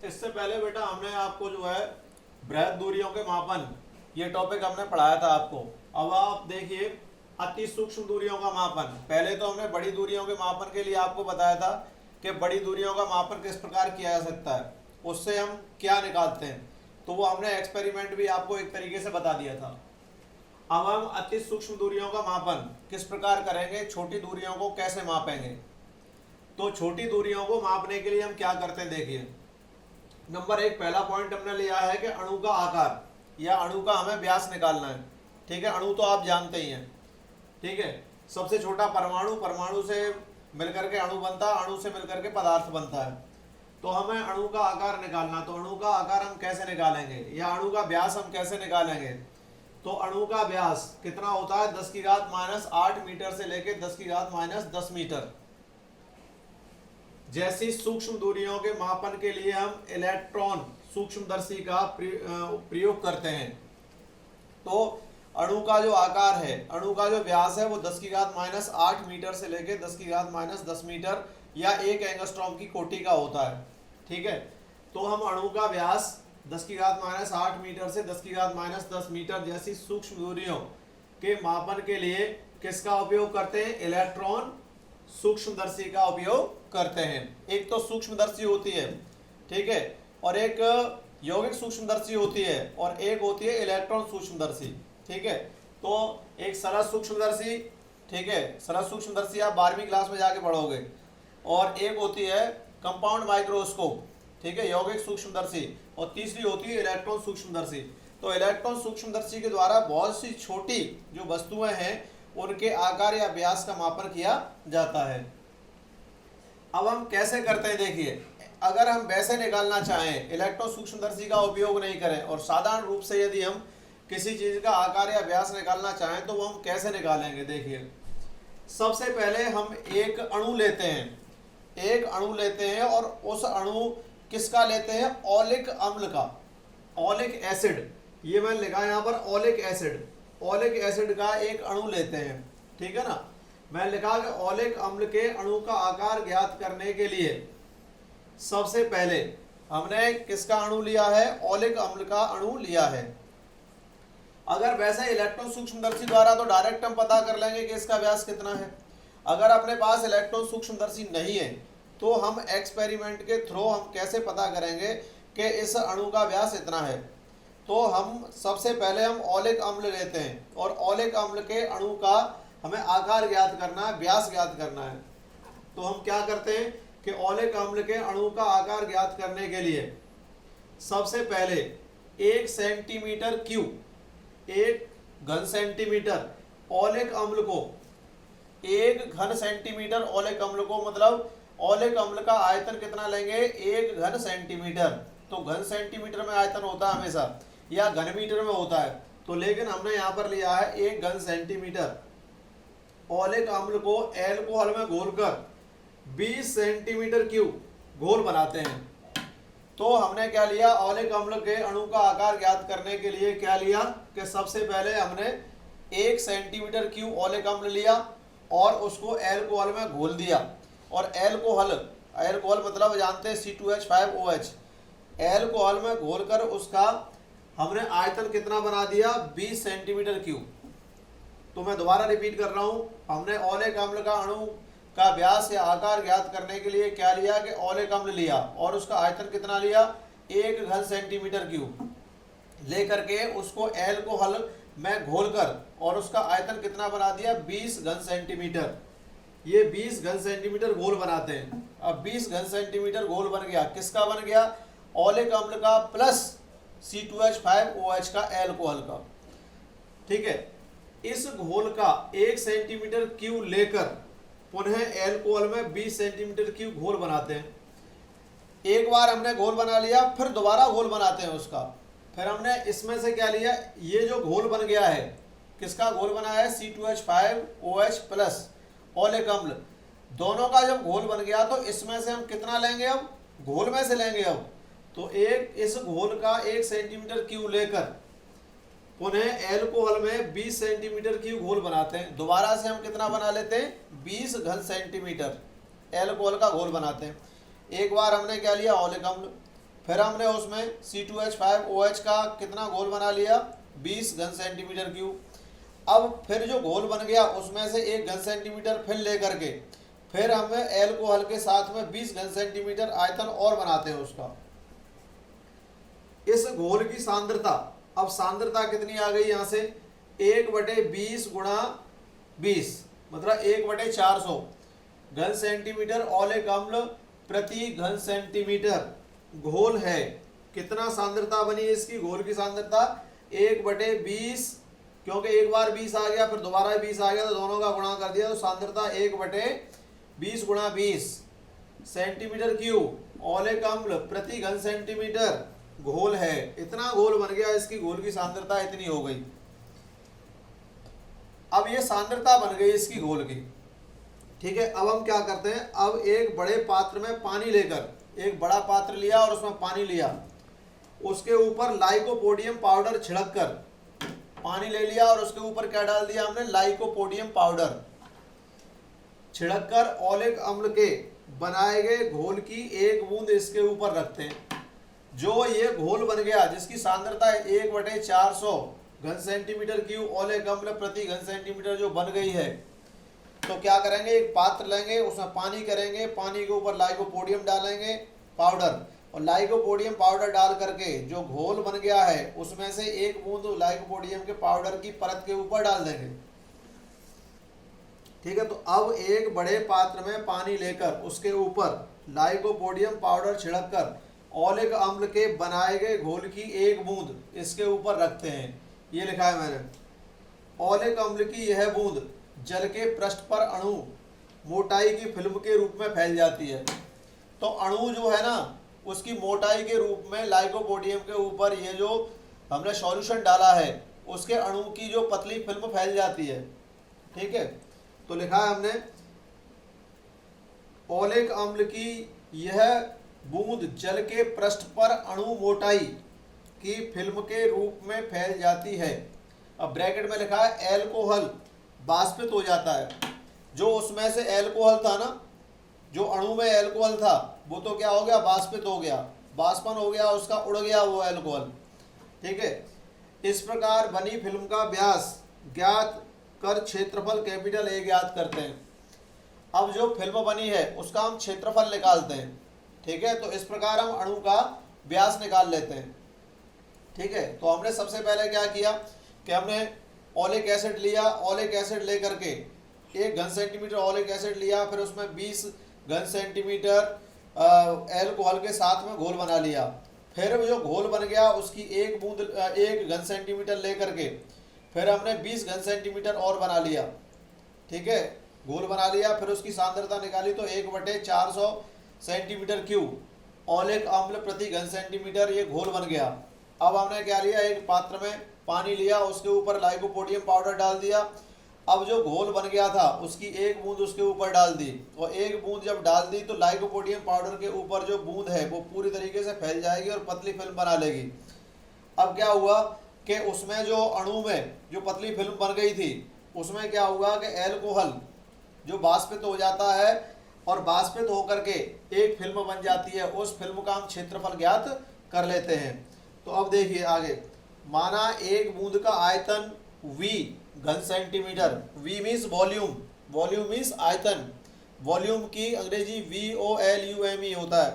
इससे पहले बेटा हमने आपको जो है बृहद दूरियों के मापन ये टॉपिक हमने पढ़ाया था आपको। अब आप देखिए अति सूक्ष्म दूरियों का मापन। पहले तो हमने बड़ी दूरियों के मापन के लिए आपको बताया था कि बड़ी दूरियों का मापन किस प्रकार किया जा सकता है, उससे हम क्या निकालते हैं, तो वो हमने एक्सपेरिमेंट भी आपको एक तरीके से बता दिया था। अब हम अति सूक्ष्म दूरियों का मापन किस प्रकार करेंगे, छोटी दूरियों को कैसे मापेंगे। तो छोटी दूरियों को मापने के लिए हम क्या करते हैं, देखिए नंबर एक पहला पॉइंट हमने लिया है कि अणु का आकार या अणु का हमें व्यास निकालना है। ठीक है, अणु तो आप जानते ही हैं। ठीक है, सबसे छोटा परमाणु, परमाणु से मिलकर के अणु बनता है, अणु से मिलकर के पदार्थ बनता है। तो हमें अणु का आकार निकालना, तो अणु का आकार हम कैसे निकालेंगे या अणु का व्यास हम कैसे निकालेंगे। तो अणु का व्यास कितना होता है, 10⁻⁸ मीटर से लेके 10⁻⁻10 मीटर। जैसी सूक्ष्म दूरियों के मापन के लिए हम इलेक्ट्रॉन सूक्ष्मदर्शी का प्रयोग करते हैं। तो अणु का जो आकार है, अणु का जो व्यास है वो 10⁻⁸ मीटर से लेके 10⁻⁻10 मीटर या 1 एंगस्ट्रॉम की कोटि का होता है। ठीक है, तो हम अणु का व्यास 10⁻⁸ मीटर से 10⁻⁻10 मीटर जैसी सूक्ष्म दूरियों के मापन के लिए किसका उपयोग करते हैं, इलेक्ट्रॉन सूक्ष्मदर्शी का उपयोग करते हैं। एक तो सूक्ष्मदर्शी होती है, ठीक है, और एक यौगिक सूक्ष्मदर्शी होती है और एक होती है इलेक्ट्रॉन सूक्ष्मदर्शी। ठीक है, तो एक सरल सूक्ष्मदर्शी, ठीक है, सरल सूक्ष्मदर्शी आप 12वीं क्लास में जाके पढ़ोगे, और एक होती है कंपाउंड माइक्रोस्कोप, ठीक है, यौगिक सूक्ष्मदर्शी, और तीसरी होती है इलेक्ट्रॉन सूक्ष्मदर्शी। तो इलेक्ट्रॉन सूक्ष्मदर्शी के द्वारा बहुत सी छोटी जो वस्तुएं हैं उनके आकार या व्यास का मापन किया जाता है। अब हम कैसे करते हैं, देखिए अगर हम वैसे निकालना चाहें, इलेक्ट्रॉन सूक्ष्मदर्शी का उपयोग नहीं करें और साधारण रूप से यदि हम किसी चीज का आकार या व्यास निकालना चाहें तो वो हम कैसे निकालेंगे। देखिए सबसे पहले हम एक अणु लेते हैं, एक अणु लेते हैं और उस अणु किसका लेते हैं, ओलिक अम्ल का, ओलिक एसिड, ये मैंने लिखा है यहाँ पर ओलिक एसिड, ओलिक एसिड का एक अणु लेते हैं। ठीक है ना, मैंने लिखा कि ओलिक अम्ल के अणु का आकार ज्ञात करने के लिए सबसे पहले हमने किसका अणु लिया है, ओलिक अम्ल का अणु लिया है। अगर वैसे इलेक्ट्रॉन सूक्ष्मदर्शी द्वारा तो डायरेक्ट हम पता कर लेंगे कि इसका व्यास कितना है। अगर अपने पास इलेक्ट्रॉन सूक्ष्मदर्शी नहीं है तो हम एक्सपेरिमेंट के थ्रू हम कैसे पता करेंगे कि इस अणु का व्यास इतना है। तो हम सबसे पहले हम ओलिक अम्ल लेते हैं और ओलिक अम्ल के अणु का हमें आकार ज्ञात करना है, व्यास ज्ञात करना है। तो हम क्या करते हैं कि ओलिक अम्ल के अणु का आकार ज्ञात करने के लिए सबसे पहले 1 सेंटीमीटर क्यूब, 1 घन सेंटीमीटर ओलिक अम्ल को, 1 घन सेंटीमीटर ओलिक अम्ल को, मतलब ओलिक अम्ल का आयतन कितना लेंगे, 1 घन सेंटीमीटर। तो घन सेंटीमीटर में आयतन होता है हमेशा या घन मीटर में होता है, तो लेकिन हमने यहाँ पर लिया है 1 घन सेंटीमीटर। ओलिक अम्ल को एल्कोहल में घोलकर 20 सेंटीमीटर क्यूब घोल बनाते हैं। तो हमने क्या लिया, ओलिक अम्ल के अणु का आकार ज्ञात करने के लिए क्या लिया कि सबसे पहले हमने 1 सेंटीमीटर क्यूब ओलिक अम्ल लिया और उसको एल्कोहल में घोल दिया। और एल्कोहल, एल्कोहल मतलब जानते हैं C2H5OH, एल्कोहल में घोलकर उसका हमने आयतन कितना बना दिया, 20 सेंटीमीटर क्यूब। तो मैं दोबारा रिपीट कर रहा हूँ, हमने ओलिक अम्ल का अणु का व्यास या आकार ज्ञात करने के लिए क्या लिया कि ओलिक अम्ल लिया और उसका आयतन कितना लिया, 1 घन सेंटीमीटर क्यूब लेकर के उसको एल्कोहल में घोलकर और उसका आयतन कितना बना दिया, 20 घन सेंटीमीटर। ये 20 घन सेंटीमीटर घोल बनाते हैं। अब 20 घन सेंटीमीटर घोल बन गया, किसका बन गया, ओलिक अम्ल का प्लस C2H5OH का, एल्कोहल का। ठीक है, इस घोल का 1 सेंटीमीटर क्यूब लेकर पुनः एल्कोहल में 20 सेंटीमीटर क्यूब घोल बनाते हैं। एक बार हमने घोल बना लिया, फिर दोबारा घोल बनाते हैं उसका। फिर हमने इसमें से क्या लिया, ये जो घोल बन गया है, किसका घोल बना है, C2H5OH प्लस ओलिक अम्ल, दोनों का जब घोल बन गया तो इसमें से हम कितना लेंगे, अब घोल में से लेंगे। अब तो एक इस घोल का 1 सेंटीमीटर क्यूब लेकर पुनः एल्कोहल में 20 सेंटीमीटर क्यूब घोल बनाते हैं। दोबारा से हम कितना बना लेते हैं, 20 घन सेंटीमीटर एल्कोहल का घोल बनाते हैं। एक बार हमने क्या लिया, ओलिक अम्ल, फिर हमने उसमें C2H5OH का कितना घोल बना लिया, 20 घन सेंटीमीटर क्यूब। अब फिर जो घोल बन गया उसमें से 1 घन सेंटीमीटर फिर लेकर के फिर हमें एल्कोहल के साथ में 20 घन सेंटीमीटर आयतन और बनाते हैं उसका। इस घोल की सांद्रता, अब सांद्रता कितनी आ गई यहाँ से, 1/20 गुणा 20 मतलब 1/400 घन सेंटीमीटर ओलिक अम्ल प्रति घन सेंटीमीटर घोल है। कितना सांद्रता बनी इसकी, घोल की सांद्रता 1/20, क्योंकि एक बार 20 आ गया फिर दोबारा 20 आ गया तो दोनों का गुणा कर दिया, तो सांद्रता 1/20 गुणा 20 सेंटीमीटर क्यूब ओलिक अम्ल प्रति घन सेंटीमीटर घोल है। इतना घोल बन गया, इसकी घोल की सांद्रता इतनी हो गई। अब ये सांद्रता बन गई इसकी घोल की, ठीक है। अब हम क्या करते हैं, अब एक बड़े पात्र में पानी लेकर, एक बड़ा पात्र लिया और उसमें पानी लिया, उसके ऊपर लाइकोपोडियम पाउडर छिड़क कर, पानी ले लिया और उसके ऊपर क्या डाल दिया हमने, लाइकोपोडियम पाउडर छिड़क कर ओलिक अम्ल के बनाए गए घोल की एक बूंद इसके ऊपर रखते हैं। जो ये घोल बन गया जिसकी सांद्रता 1/400 घन सेंटीमीटर क्यूब ओलिक अम्ल प्रति घन सेंटीमीटर जो बन गई है, तो क्या करेंगे, एक पात्र लेंगे, उसमें पानी करेंगे, पानी के ऊपर लाइकोपोडियम डालेंगे पाउडर, और लाइकोपोडियम पाउडर डाल करके जो घोल बन गया है उसमें से एक बूंद लाइकोपोडियम के पाउडर की परत के ऊपर डाल देंगे, ठीक है। तो अब एक बड़े पात्र में पानी लेकर उसके ऊपर लाइकोपोडियम पाउडर छिड़क कर ओलिक अम्ल के बनाए गए घोल की एक बूंद इसके ऊपर रखते हैं। ये लिखा है मैंने, ओलिक अम्ल की यह बूंद जल के पृष्ठ पर अणु मोटाई की फिल्म के रूप में फैल जाती है। तो अणु जो है ना उसकी मोटाई के रूप में लाइकोपोडियम के ऊपर ये जो हमने सॉल्यूशन डाला है उसके अणु की जो पतली फिल्म फैल जाती है, ठीक है। तो लिखा है हमने, ओलिक अम्ल की यह बूंद जल के पृष्ठ पर अणु मोटाई की फिल्म के रूप में फैल जाती है। अब ब्रैकेट में लिखा है एल्कोहल वाष्पित हो जाता है। जो उसमें से एल्कोहल था ना, जो अणु में एल्कोहल था वो तो क्या हो गया, वाष्पित हो गया, वाष्पन हो गया, उसका उड़ गया वो एल्कोहल, ठीक है। इस प्रकार बनी फिल्म का व्यास ज्ञात कर क्षेत्रफल कैपिटल A ज्ञात करते हैं। अब जो फिल्म बनी है उसका हम क्षेत्रफल निकालते हैं, ठीक है। तो इस प्रकार हम अणु का व्यास निकाल लेते हैं, ठीक है। तो हमने सबसे पहले क्या किया कि हमने ओलिक एसिड लिया, ओलिक एसिड लेकर के 1 घन सेंटीमीटर ओलिक एसिड लिया, फिर उसमें 20 घन सेंटीमीटर एल्कोहल के साथ में घोल बना लिया। फिर जो घोल बन गया उसकी एक बूंद 1 घन सेंटीमीटर लेकर के फिर हमने 20 घन सेंटीमीटर और बना लिया, ठीक है, घोल बना लिया। फिर उसकी सांद्रता निकाली तो 1/400 सेंटीमीटर क्यूब ओलिक अम्ल प्रति घन सेंटीमीटर ये घोल बन गया। अब हमने क्या लिया, एक पात्र में पानी लिया, उसके ऊपर लाइकोपोडियम पाउडर डाल दिया। अब जो घोल बन गया था उसकी एक बूंद उसके ऊपर डाल दी, और एक बूंद जब डाल दी तो लाइकोपोडियम पाउडर के ऊपर जो बूंद है वो पूरी तरीके से फैल जाएगी और पतली फिल्म बना लेगी। अब क्या हुआ कि उसमें जो अणु में जो पतली फिल्म बन गई थी उसमें क्या हुआ कि एल्कोहल जो वाष्पित हो जाता है और वाष्पित होकर के एक फिल्म बन जाती है, उस फिल्म का हम क्षेत्रफल ज्ञात कर लेते हैं। तो अब देखिए आगे, माना एक बूंद का आयतन V घन centimetre, V means volume, volume means आयतन, वॉल्यूम की अंग्रेजी VOLUME होता है,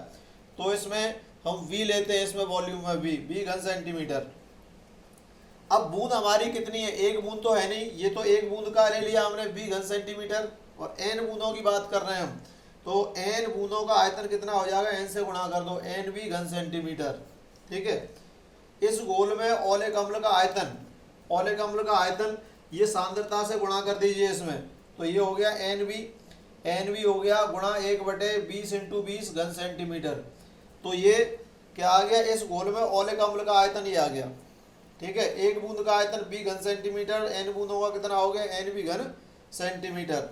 तो इसमें हम V लेते हैं, इसमें वॉल्यूम है V घन सेंटीमीटर। अब बूंद हमारी कितनी है, एक बूंद तो है नहीं, ये तो एक बूंद का ले लिया हमने V घन सेंटीमीटर, और n बूंदों की बात कर रहे हैं हम, तो n बूंदों का आयतन कितना हो जाएगा, n से गुणा कर दो, NV घन सेंटीमीटर, ठीक है। इस घोल में ओलिक अम्ल का आयतन, ओलिक अम्ल का आयतन ये सांद्रता से गुणा कर दीजिए इसमें, तो ये हो गया NV हो गया गुणा 1/20 × 20 घन सेंटीमीटर। तो ये क्या आ गया, इस घोल में ओलिक अम्ल का आयतन ये आ गया, ठीक है। एक बूंद का आयतन V घन सेंटीमीटर, n बूंदों का कितना हो गया, NV घन सेंटीमीटर।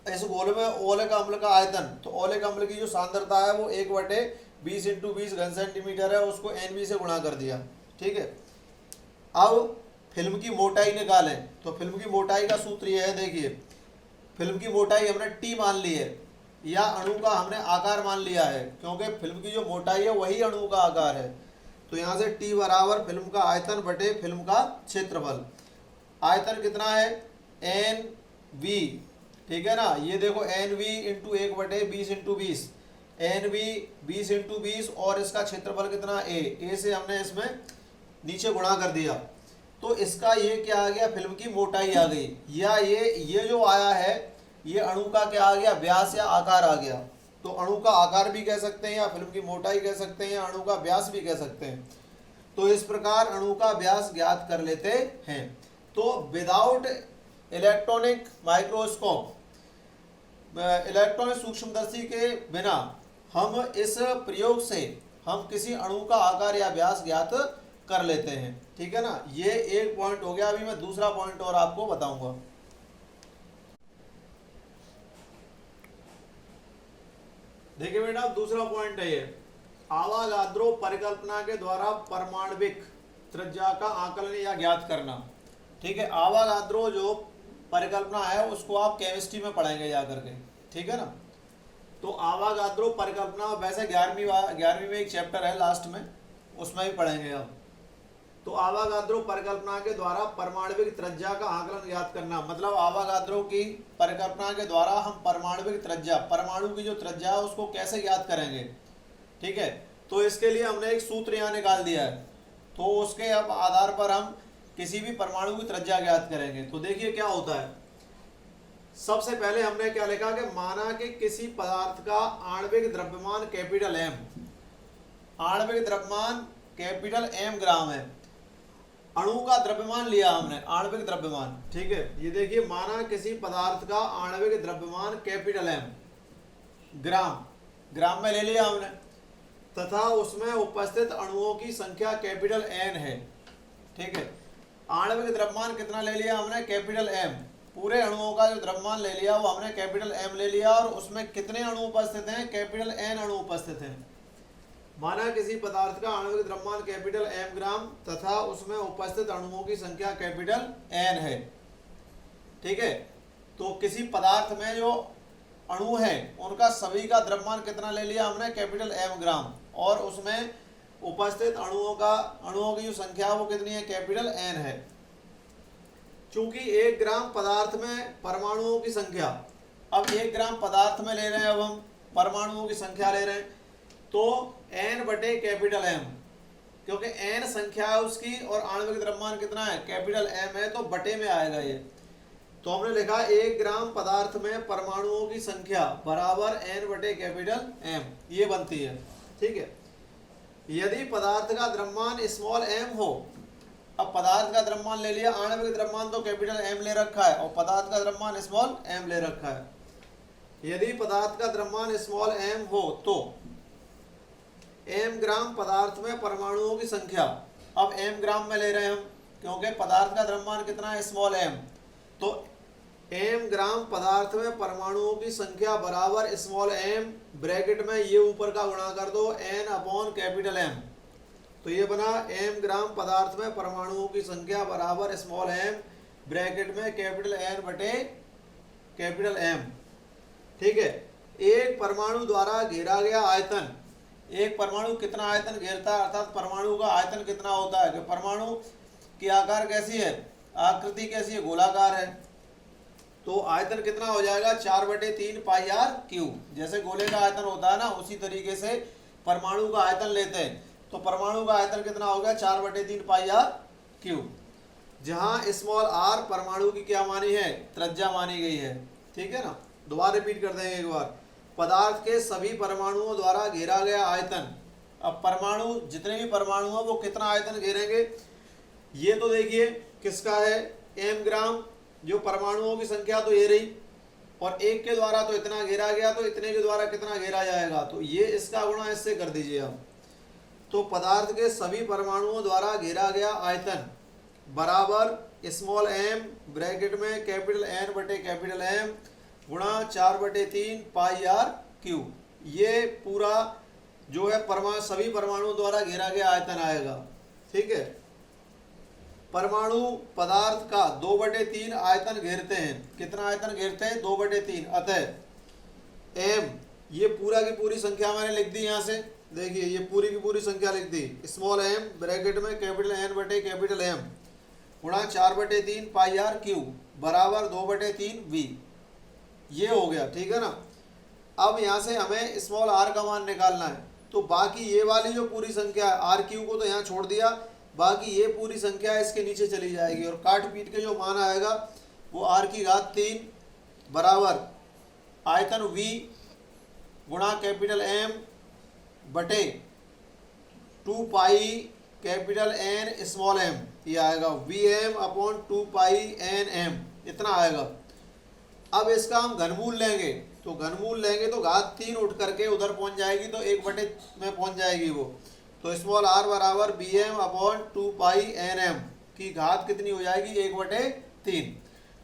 इस घोल में ओलिक अम्ल का आयतन, तो ओलिक अम्ल की जो सांद्रता है वो 1/20 × 20 घन सेंटीमीटर है, उसको NV से गुणा कर दिया, ठीक है। अब फिल्म की मोटाई निकालें, तो फिल्म की मोटाई का सूत्र यह है, देखिए फिल्म की मोटाई हमने T मान ली है, या अणु का हमने आकार मान लिया है, क्योंकि फिल्म की जो मोटाई है वही अणु का आकार है। तो यहाँ से T बराबर फिल्म का आयतन बटे फिल्म का क्षेत्रफल। आयतन कितना है, एन वी, ठीक है ना। ये देखो N V into 1/20 into 20, N V 20 into 20, और इसका क्षेत्रफल कितना, ए से हमने इसमें नीचे गुणा कर दिया। तो इसका ये क्या आ गया, फिल्म की मोटाई आ गई, या ये जो आया है ये अणु का क्या आ गया, व्यास या आकार आ गया। तो अणु का आकार भी कह सकते हैं, या फिल्म की मोटाई कह सकते हैं, या अणु का व्यास भी कह सकते हैं। तो इस प्रकार अणु का व्यास ज्ञात कर लेते हैं। तो विदाउट इलेक्ट्रॉनिक माइक्रोस्कोप, इलेक्ट्रॉनिक सूक्ष्मदर्शी के बिना हम इस प्रयोग से हम किसी अणु का आकार या व्यास ज्ञात कर लेते हैं, ठीक है ना। ये एक पॉइंट हो गया। अभी मैं दूसरा पॉइंट और आपको बताऊंगा। देखिए बेटा, दूसरा पॉइंट है ये, आवागाद्रो परिकल्पना के द्वारा परमाणविक त्रिज्या का आकलन या ज्ञात करना। ठीक है, आवागाद्रो जो परिकल्पना है उसको आप केमिस्ट्री में पढ़ेंगे जाकर के, ठीक है ना। तो आवागाद्रो परिकल्पना वैसे 11वीं में एक चैप्टर है लास्ट में, उसमें भी पढ़ेंगे आप। तो आवागाद्रो परिकल्पना के द्वारा परमाणविक त्रिज्या का आकलन ज्ञात करना, मतलब आवागाद्रो की परिकल्पना के द्वारा हम परमाणविक त्रिज्या, परमाणु की जो त्रिज्या है उसको कैसे ज्ञात करेंगे, ठीक है। तो इसके लिए हमने एक सूत्र यहाँ निकाल दिया है, तो उसके अब आधार पर हम किसी भी परमाणु की त्रिज्या ज्ञात करेंगे। तो देखिए क्या होता है। सबसे पहले हमने क्या लिखा कि माना कि किसी पदार्थ का आणविक द्रव्यमान कैपिटल एम, आणविक द्रव्यमान कैपिटल एम ग्राम है। अणु का द्रव्यमान लिया हमने, आणविक द्रव्यमान, ठीक है। ये देखिए, माना किसी पदार्थ का आणविक द्रव्यमान कैपिटल एम ग्राम में ले लिया हमने, तथा उसमें उपस्थित अणुओं की संख्या कैपिटल एन है, ठीक है। आणविक द्रव्यमान कितना ले लिया हमने, कैपिटल एम। पूरे अणुओं का जो द्रव्यमान ले लिया वो हमने कैपिटल एम ले लिया, और उसमें कितने अणु उपस्थित हैं, कैपिटल एन अणु उपस्थित हैं। माना किसी पदार्थ का आणविक द्रव्यमान कैपिटल एम ग्राम तथा उसमें उपस्थित अणुओं की संख्या कैपिटल एन है, ठीक है। तो किसी पदार्थ में जो अणु है उनका सभी का द्रव्यमान कितना ले लिया हमने, कैपिटल एम ग्राम, और उसमें उपस्थित अणुओं की जो संख्या वो कितनी है, कैपिटल एन है। चूंकि 1 ग्राम पदार्थ में परमाणुओं की संख्या, अब 1 ग्राम पदार्थ में ले रहे हैं, अब हम परमाणुओं की संख्या ले रहे हैं, तो n बटे कैपिटल एम, क्योंकि n संख्या है उसकी और आणविक द्रव्यमान कितना है, कैपिटल एम है, तो बटे में आएगा ये। तो हमने लिखा 1 ग्राम पदार्थ में परमाणुओं की संख्या बराबर n बटे कैपिटल एम, ये बनती है, ठीक है। यदि पदार्थ का द्रव्यमान स्मॉल एम हो, अब पदार्थ का द्रव्यमान ले लिया, आणविक द्रव्यमान तो कैपिटल एम ले रखा है और पदार्थ का द्रव्यमान स्मॉल एम ले रखा है। यदि पदार्थ का द्रव्यमान स्मॉल एम हो तो एम ग्राम पदार्थ में परमाणुओं की संख्या, अब एम ग्राम में ले रहे हैं हम क्योंकि पदार्थ का द्रव्यमान कितना है, स्मॉल एम, तो एम ग्राम पदार्थ में परमाणुओं की संख्या बराबर स्मॉल एम, ब्रैकेट में ये ऊपर का गुणा कर दो एन अपॉन कैपिटल एम, तो ये बना एम ग्राम पदार्थ में परमाणुओं की संख्या बराबर स्मॉल एम, ब्रैकेट में कैपिटल एन बटे कैपिटल एम, ठीक है। एक परमाणु द्वारा घेरा गया आयतन, एक परमाणु कितना आयतन घेरता है, अर्थात परमाणु का आयतन कितना होता है, कि परमाणु की आकार कैसी है, आकृति कैसी है, गोलाकार है, तो आयतन कितना हो जाएगा, 4/3 पाई आर क्यूब। जैसे गोले का आयतन होता है ना, उसी तरीके से परमाणु का आयतन लेते हैं, तो परमाणु का आयतन कितना हो गया, 4/3 पाई आर क्यूब, जहां स्मॉल आर परमाणु की क्या मानी है, त्रिज्या मानी गई है, ठीक है ना। दोबारा रिपीट कर देंगे एक बार। पदार्थ के सभी परमाणुओं द्वारा घेरा गया आयतन, अब परमाणु जितने भी परमाणु हैं वो कितना आयतन घेरेंगे, ये तो देखिए किसका है, एम ग्राम, जो परमाणुओं की संख्या तो ये रही, और एक के द्वारा तो इतना घेरा गया, तो इतने के द्वारा कितना घेरा जाएगा, तो ये इसका गुणा इससे कर दीजिए आप। तो पदार्थ के सभी परमाणुओं द्वारा घेरा गया आयतन बराबर स्मॉल एम ब्रैकेट में कैपिटल एन बटे कैपिटल एम गुणा 4/3 पाई आर क्यूब, ये पूरा जो है सभी परमाणुओं द्वारा घेरा गया आयतन आएगा, ठीक है। परमाणु पदार्थ का 2/3 आयतन घेरते हैं, कितना आयतन घेरते हैं, 2/3, अतः एम, ये पूरा की पूरी संख्या मैंने लिख दी यहाँ से, देखिए ये पूरी की पूरी संख्या लिख दी, स्मॉल एम ब्रैकेट में कैपिटल एन बटे कैपिटल एम गुणा 4/3 पाई आर क्यू बराबर 2/3 वी, ये हो गया, ठीक है ना। अब यहाँ से हमें स्मॉल आर का मान निकालना है, तो बाकी ये वाली जो पूरी संख्या है आर क्यू को तो यहाँ छोड़ दिया, बाकी ये पूरी संख्या इसके नीचे चली जाएगी और काट पीट के जो मान आएगा वो आर की घात 3 बराबर आयतन वी गुणा कैपिटल एम बटे 2 pi capital N small M, ये आएगा V M upon 2 pi N M, इतना आएगा। अब इसका हम घनमूल लेंगे, तो घनमूल लेंगे तो घात 3 उठ करके उधर पहुंच जाएगी, तो 1 में पहुंच जाएगी वो, तो स्मॉल आर बराबर B M upon 2 pi N M की घात कितनी हो जाएगी 1/3।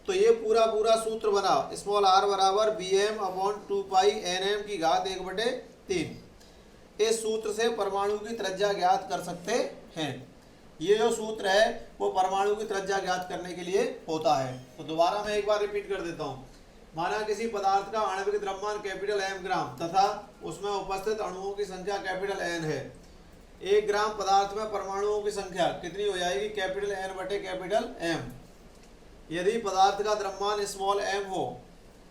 तो ये पूरा पूरा सूत्र बना, स्मॉल आर बराबर B M upon 2 pi N M की घात 1/3। इस सूत्र से परमाणु की त्रिज्या ज्ञात कर सकते हैं। ये जो सूत्र है वो परमाणु की त्रिज्या ज्ञात करने के लिए होता है। तो दोबारा मैं एक बार रिपीट कर देता हूँ। माना किसी पदार्थ का आणविक द्रव्यमान कैपिटल एम ग्राम तथा उसमें उपस्थित अणुओं की संख्या कैपिटल एन है। 1 ग्राम पदार्थ में परमाणुओं की संख्या कितनी हो जाएगी कैपिटल एन बटे कैपिटल एम। यदि पदार्थ का द्रव्यमान स्मॉल एम हो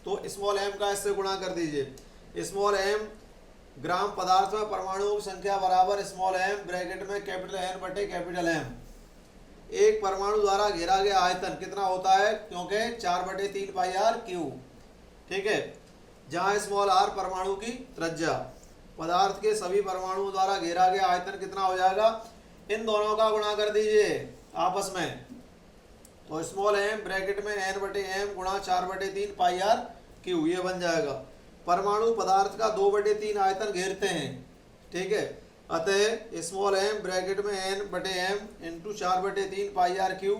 तो स्मॉल एम का इससे गुणा कर दीजिए। स्मॉल एम ग्राम पदार्थ में परमाणुओं की संख्या बराबर स्मॉल एम ब्रैकेट में कैपिटल एन बटे कैपिटल एम। एक परमाणु द्वारा घेरा गया आयतन कितना होता है, क्योंकि 4/3 पाई आर क्यू, ठीक है, जहाँ स्मॉल आर परमाणु की त्रिज्या। पदार्थ के सभी परमाणुओं द्वारा घेरा गया आयतन कितना हो जाएगा, इन दोनों का गुणा कर दीजिए आपस में, तो स्मॉल एम ब्रैकेट में एन बटे एम गुणा 4/3 पाई आर क्यू, ये बन जाएगा। परमाणु पदार्थ का 2/3 आयतन घेरते हैं, ठीक है, अतः स्मॉल एम ब्रैकेट में एन बटे M into 4/3 pi R Q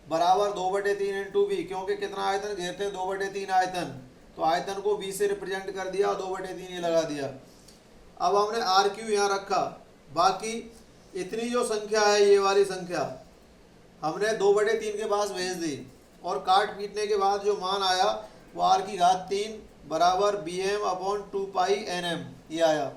बराबर 2/3 इंटू बी, क्योंकि कितना आयतन घेरते हैं 2/3 आयतन, तो आयतन को बी से रिप्रेजेंट कर दिया, 2/3 ये लगा दिया। अब हमने आर क्यू यहाँ रखा, बाकी इतनी जो संख्या है ये वाली संख्या हमने 2/3 के पास भेज दी और काट पीटने के बाद जो मान आया वो आर की घात 3 बराबर B M upon 2 pi N M, ये आया।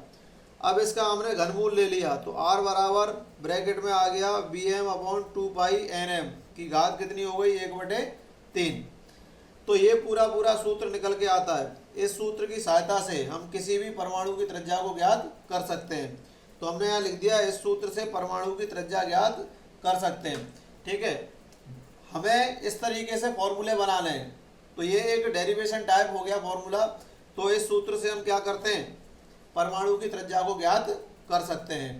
अब इसका हमने घनमूल ले लिया, तो आर बराबर ब्रैकेट में आ गया B M upon 2 pi N M की घात कितनी हो गई 1/3। तो ये पूरा पूरा सूत्र निकल के आता है। इस सूत्र की सहायता से हम किसी भी परमाणु की त्रिज्या को ज्ञात कर सकते हैं। तो हमने यहाँ लिख दिया, इस सूत्र से परमाणु की त्रिज्या ज्ञात कर सकते हैं, ठीक है। हमें इस तरीके से फॉर्मूले बनाने हैं, तो ये एक डेरिवेशन टाइप हो गया फॉर्मूला। तो इस सूत्र से हम क्या करते हैं, परमाणु की त्रिज्या को ज्ञात कर सकते हैं।